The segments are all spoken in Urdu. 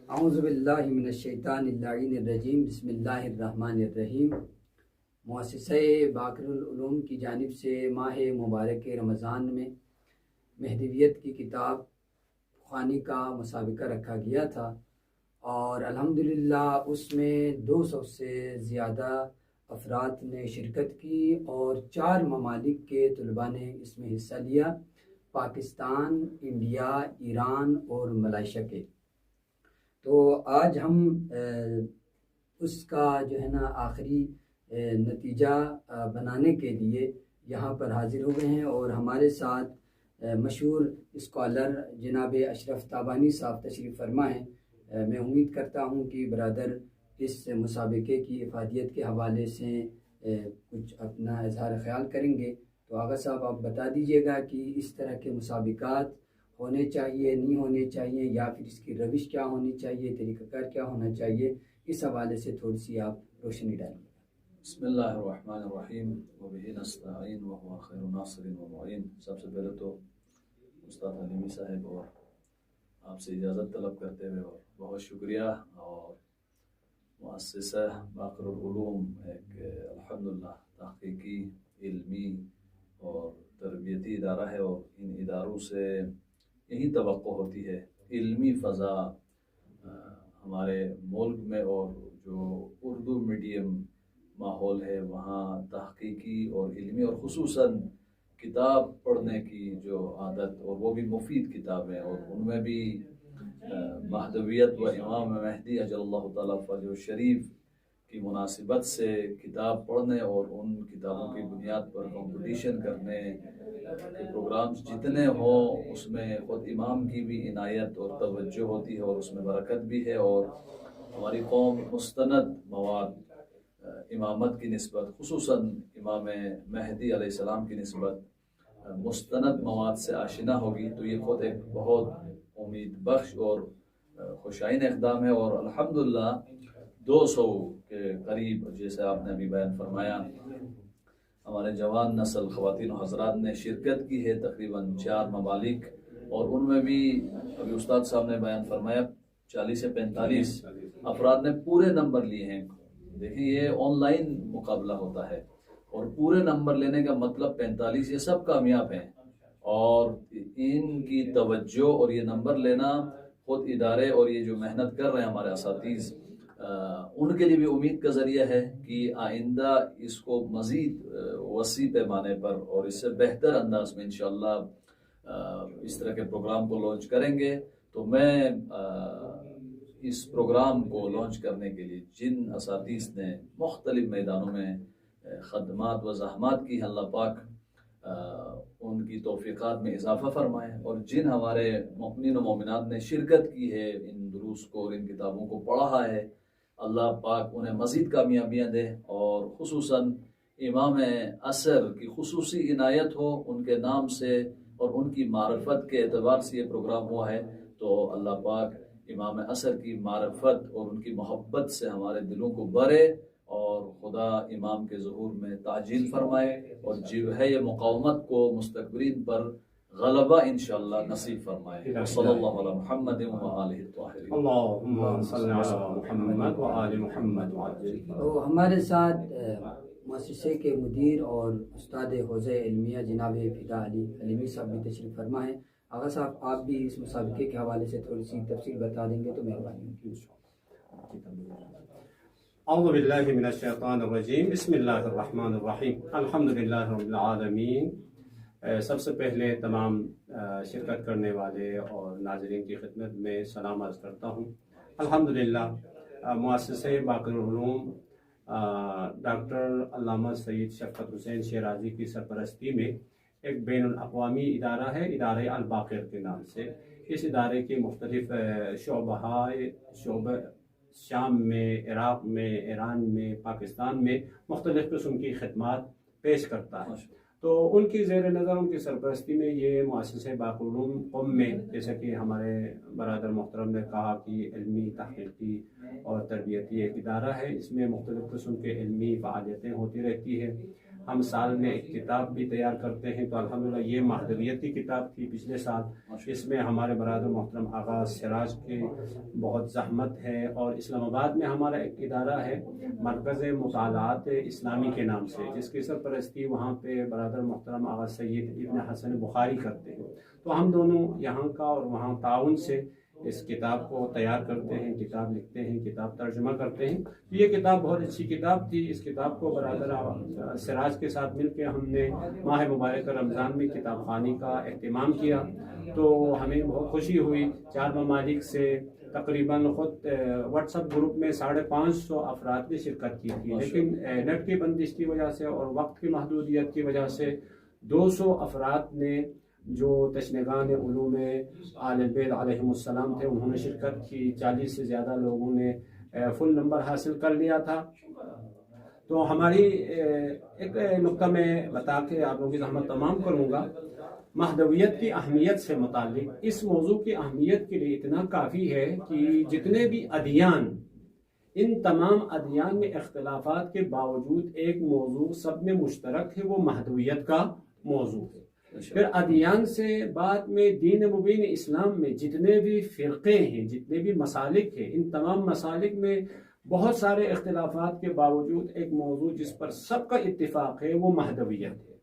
اعوذ باللہ من الشیطان اللعین الرجیم، بسم اللہ الرحمن الرحیم۔ مؤسسہ باقر العلوم کی جانب سے ماہ مبارک رمضان میں مہدویت کی کتاب خوانی کا مسابقہ رکھا گیا تھا، اور الحمدللہ اس میں 200 سے زیادہ افراد نے شرکت کی اور 4 ممالک کے طلباء نے اس میں حصہ لیا، پاکستان، انڈیا، ایران اور ملائیشیا کے۔ تو آج ہم اس کا جو ہے نا آخری نتیجہ بنانے کے لیے یہاں پر حاضر ہوئے ہیں، اور ہمارے ساتھ مشہور اسکالر جناب اشرف تابانی صاحب تشریف فرما ہیں۔ میں امید کرتا ہوں کہ برادر اس مسابقے کی افادیت کے حوالے سے کچھ اپنا اظہار خیال کریں گے۔ تو آغا صاحب آپ بتا دیجیے گا کہ اس طرح کے مسابقات ہونے چاہیے، نہیں ہونے چاہیے، یا پھر اس کی روش کیا ہونی چاہیے، طریقہ کار کیا ہونا چاہیے، اس حوالے سے تھوڑی سی آپ روشنی ڈالیں۔ بسم اللہ الرحمن الرحیم وبہ نستعین وہو خیر ناصر و معین۔ سب سے پہلے تو استاد حلیمی صاحب اور آپ سے اجازت طلب کرتے ہوئے اور بہت شکریہ، اور مؤسسہ باقر العلوم ایک الحمدللہ تحقیقی، علمی اور تربیتی ادارہ ہے، اور ان اداروں سے یہی توقع ہوتی ہے علمی فضا ہمارے ملک میں، اور جو اردو میڈیم ماحول ہے وہاں تحقیقی اور علمی اور خصوصاً کتاب پڑھنے کی جو عادت، اور وہ بھی مفید کتابیں، اور ان میں بھی مہدویت و امام مہدی اجل اللہ تعالیٰ فرجہ شریف کی مناسبت سے کتاب پڑھنے اور ان کتابوں کی بنیاد پر کمپٹیشن کرنے کے پروگرامز جتنے ہوں، اس میں خود امام کی بھی عنایت اور توجہ ہوتی ہے، اور اس میں برکت بھی ہے، اور ہماری قوم مستند مواد امامت کی نسبت، خصوصاً امام مہدی علیہ السلام کی نسبت مستند مواد سے آشنا ہوگی، تو یہ خود ایک بہت امید بخش اور خوشائن اقدام ہے۔ اور الحمدللہ 200 کے قریب، جیسے آپ نے ابھی بیان فرمایا، ہمارے جوان نسل خواتین و حضرات نے شرکت کی ہے، تقریباً 4 ممالک، اور ان میں بھی ابھی استاد صاحب نے بیان فرمایا 40 سے 45 افراد نے پورے نمبر لیے ہیں۔ دیکھیں یہ آن لائن مقابلہ ہوتا ہے، اور پورے نمبر لینے کا مطلب 45 یہ سب کامیاب ہیں، اور ان کی توجہ اور یہ نمبر لینا خود ادارے اور یہ جو محنت کر رہے ہیں ہمارے اساتذ، ان کے لیے بھی امید کا ذریعہ ہے کہ آئندہ اس کو مزید وسیع پیمانے پر اور اس سے بہتر انداز میں انشاءاللہ اس طرح کے پروگرام کو لانچ کریں گے۔ تو میں اس پروگرام کو لانچ کرنے کے لیے جن اساتذ نے مختلف میدانوں میں خدمات و زحمات کی، اللہ پاک ان کی توفیقات میں اضافہ فرمائے، اور جن ہمارے مؤمنین و مومنات نے شرکت کی ہے ان دروس کو اور ان کتابوں کو پڑھا ہے، اللہ پاک انہیں مزید کامیابیاں دے، اور خصوصاً امام عصر کی خصوصی عنایت ہو ان کے نام سے اور ان کی معرفت کے اعتبار سے یہ پروگرام ہوا ہے۔ تو اللہ پاک امام عصر کی معرفت اور ان کی محبت سے ہمارے دلوں کو بھرے، اور خدا امام کے ظہور میں تعجیل فرمائے، اور جو ہے یہ مقاومت کو مستکبرین پر غلبہ انشاءاللہ نصیب فرمائے۔ صلی اللہ علی محمد و آلہ الطاہرین۔ اللہم صلی علی محمد و آل محمد وعجل۔ تو ہمارے ساتھ مؤسسے کے مدیر اور استاد حوزہ علمیہ جناب فدا علی حلیمی صاحب بھی تشریف فرما ہیں۔ آغا صاحب آپ بھی اس مسابقے کے حوالے سے تھوڑی سی تفصیل بتا دیں گے تو مہربانی ہوگی۔ اعوذ باللہ من الشیطان الرجیم، بسم اللہ الرحمن الرحیم، الحمدللہ رب العالمین۔ سب سے پہلے تمام شرکت کرنے والے اور ناظرین کی خدمت میں سلام عرض کرتا ہوں۔ الحمدللہ مؤسسہ باقر العلوم ڈاکٹر علامہ سید شفقت حسین شیرازی کی سرپرستی میں ایک بین الاقوامی ادارہ ہے، ادارہ الباقر کے نام سے۔ اس ادارے کے مختلف شعبہ شام میں، عراق میں، ایران میں، پاکستان میں مختلف قسم کی خدمات پیش کرتا ہے۔ تو ان کی زیر نظر، ان کی سرپرستی میں یہ مؤسسہ باقر العلوم قم میں، جیسا کہ ہمارے برادر محترم نے کہا کہ علمی، تحقیقی اور تربیتی ایک ادارہ ہے۔ اس میں مختلف قسم کے علمی فعالیتیں ہوتی رہتی ہے۔ ہم سال میں ایک کتاب بھی تیار کرتے ہیں. تو الحمدللہ یہ مہدویت کی کتاب تھی پچھلے سال. اس میں ہمارے برادر محترم آغا سراج کی بہت زحمت ہے. اور اسلام آباد میں ہمارا ایک ادارہ ہے مرکز مطالعات اسلامی کے نام سے، جس کی سرپرستی وہاں پہ برادر محترم آغا سید ابن حسن بخاری کرتے ہیں. تو ہم دونوں یہاں کا اور وہاں تعاون سے اس کتاب کو تیار کرتے ہیں، کتاب لکھتے ہیں، کتاب ترجمہ کرتے ہیں. یہ کتاب بہت اچھی کتاب تھی. اس کتاب کو برادر سراج کے ساتھ مل کے ہم نے ماہ مبارک رمضان میں کتاب خوانی کا اہتمام کیا. تو ہمیں بہت خوشی ہوئی. 4 ممالک سے تقریباً خود واٹس ایپ گروپ میں 550 افراد نے شرکت کی تھی، لیکن نیٹ کی بندش کی وجہ سے اور وقت کی محدودیت کی وجہ سے 200 افراد نے جو تشنگان علوم آل بیت علیہم السلام تھے انہوں نے شرکت کی. 40 سے زیادہ لوگوں نے فل نمبر حاصل کر لیا تھا. تو ہماری ایک نقطہ میں بتا کے آپ لوگوں کی زحمت تمام کروں گا. مہدویت کی اہمیت سے متعلق اس موضوع کی اہمیت کے لیے اتنا کافی ہے کہ جتنے بھی ادیان، ان تمام ادیان میں اختلافات کے باوجود ایک موضوع سب میں مشترک ہے، وہ مہدویت کا موضوع ہے. پھر ادیان سے بعد میں دین مبین اسلام میں جتنے بھی فرقے ہیں، جتنے بھی مسالک ہیں، ان تمام مسالک میں بہت سارے اختلافات کے باوجود ایک موضوع جس پر سب کا اتفاق ہے وہ مہدویت ہے.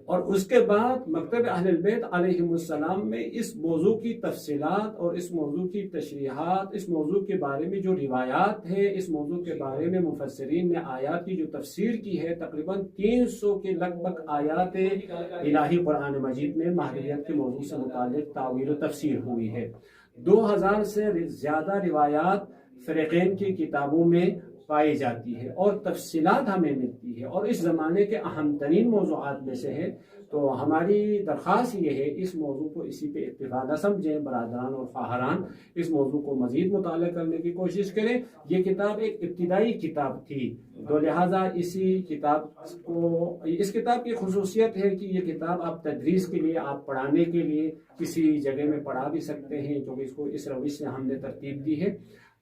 اور اس کے بعد مکتب اہل البیت علیہم السلام میں اس موضوع کی تفصیلات اور اس موضوع کی تشریحات، اس موضوع کے بارے میں جو روایات ہیں، اس موضوع کے بارے میں مفسرین نے آیات کی جو تفسیر کی ہے، تقریباً 300 کے لگ بھگ آیات الہی قرآن مجید میں مہدویت کے موضوع سے متعلق تعویل و تفسیر ہوئی ہے. 2000 سے زیادہ روایات فرقین کی کتابوں میں پائی جاتی ہے اور تفصیلات ہمیں ملتی ہے، اور اس زمانے کے اہم ترین موضوعات میں سے ہے. تو ہماری درخواست یہ ہے اس موضوع کو اسی پہ اکتفا نہ سمجھیں. برادران اور خواہران اس موضوع کو مزید مطالعہ کرنے کی کوشش کریں. یہ کتاب ایک ابتدائی کتاب تھی، تو لہٰذا اس کتاب کی خصوصیت ہے کہ یہ کتاب آپ تدریس کے لیے، آپ پڑھانے کے لیے کسی جگہ میں پڑھا بھی سکتے ہیں، کیونکہ اس کو اس روش سے ہم نے ترتیب دی ہے.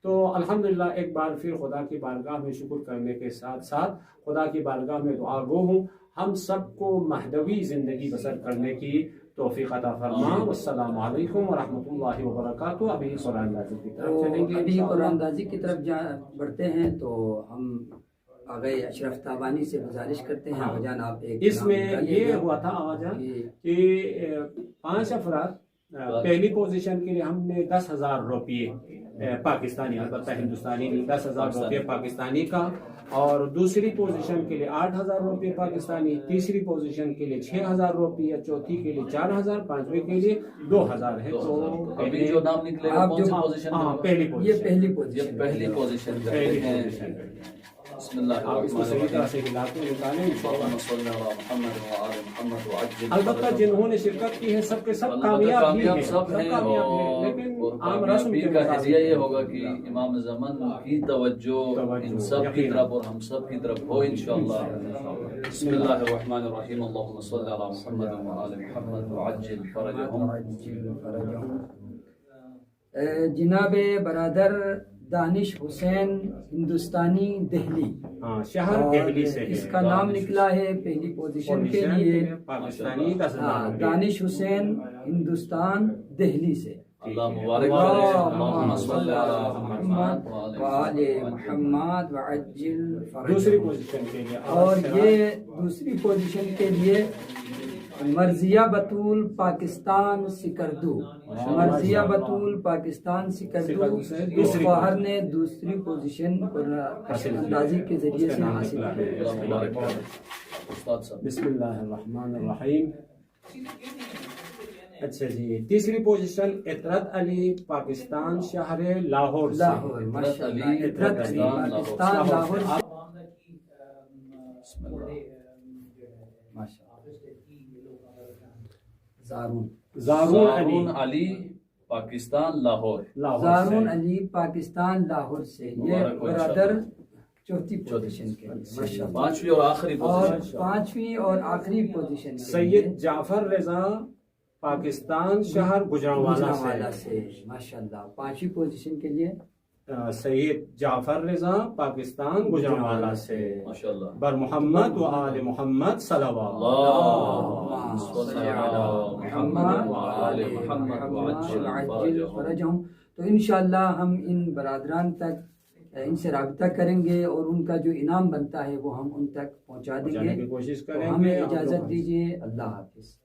تو الحمدللہ ایک بار پھر خدا کی بارگاہ میں شکر کرنے کے ساتھ ساتھ خدا کی بارگاہ میں دعا گو ہوں ہم سب کو مہدوی زندگی بسر کرنے کی توفیق عطا فرما. والسلام علیکم ورحمۃ اللہ وبرکاتہ. ابھی قرآن دازی کی طرف چلیں گے. ابھی قرآن دازی کی طرف بڑھتے ہیں تو ہم آگے اشرف تابانی سے گزارش کرتے ہیں. آغا جان آپ ایک اس میں یہ ہوا تھا آغا جان کہ 5 افراد پہلی پوزیشن کے لیے ہم نے 10,000 روپیے پاکستانی، البتہ ہندوستانی نہیں، 10,000 روپیے پاکستانی کا، اور دوسری پوزیشن کے لیے 8,000 روپیے پاکستانی، تیسری پوزیشن کے لیے 6,000 روپیے، چوتھی کے لیے 4,000، پانچویں کے لیے 2,000 ہے. تو ابھی جو نام نکلے گا کون سی پوزیشن؟ پہلی پوزیشن. بسم اللہ آپ اس کو صحیح طرح سے ہلاتے نکالیں. البتہ جنہوں نے شرکت کی ہے سب کے سب کامیاب ہی ہیں، سب کامیاب ہیں، لیکن عام رسم کے کا ہدیہ یہ ہوگا کہ امام زمان کی توجہ ان سب کی طرف اور ہم سب کی طرف ہو انشاءاللہ. بسم اللہ الرحمن الرحیم. اللہم صلی علی محمد وآل محمد وعجل فرجہم. جناب برادر دانش حسین ہندوستانی دہلی، شہر دہلی سے اس کا نام نکلا ہے پہلی پوزیشن کے لیے پاکستانی. دانش حسین ہندوستان دہلی سے. اللہ مبارک کرے. اللہم صلی علی محمد وآل محمد وعجل فرجہم. دوسری پوزیشن کے لیے، اور یہ دوسری پوزیشن کے لیے مرضیہ بطول پاکستان سکردو. مرضیہ بطول پاکستان سکردو اس خواہر نے دوسری پوزیشن اندازی کے ذریعے سے حاصل کی. بسم اللہ الرحمن الرحیم. اچھا جی، تیسری پوزیشن اطرت علی پاکستان شہر لاہور. لاہور، ماشاء اللہ. اطرت علی پاکستان لاہور. زارون علی پاکستان لاہور. زارون علی پاکستان لاہور سے. یہ برادر چوتھی پوزیشن کے لیے. پانچویں اور آخری پوزیشن. پانچویں اور آخری پوزیشن. سید جعفر رضا پاکستان شہر گجرانوالا سے. ماشاء اللہ. پانچویں پوزیشن کے لیے سید جعفر رضا پاکستان گجرانوالہ سے ماشاءاللہ بر محمد و آل محمد صلوات اللهم صل على محمد وعلى محمد وعجل فرجهم. تو انشاءاللہ ہم ان برادران تک ان سے رابطہ کریں گے اور ان کا جو انعام بنتا ہے وہ ہم ان تک پہنچا دیں جانے گے. کی کوشش تو کریں ہمیں گے. اجازت دیجیے. اللہ حافظ.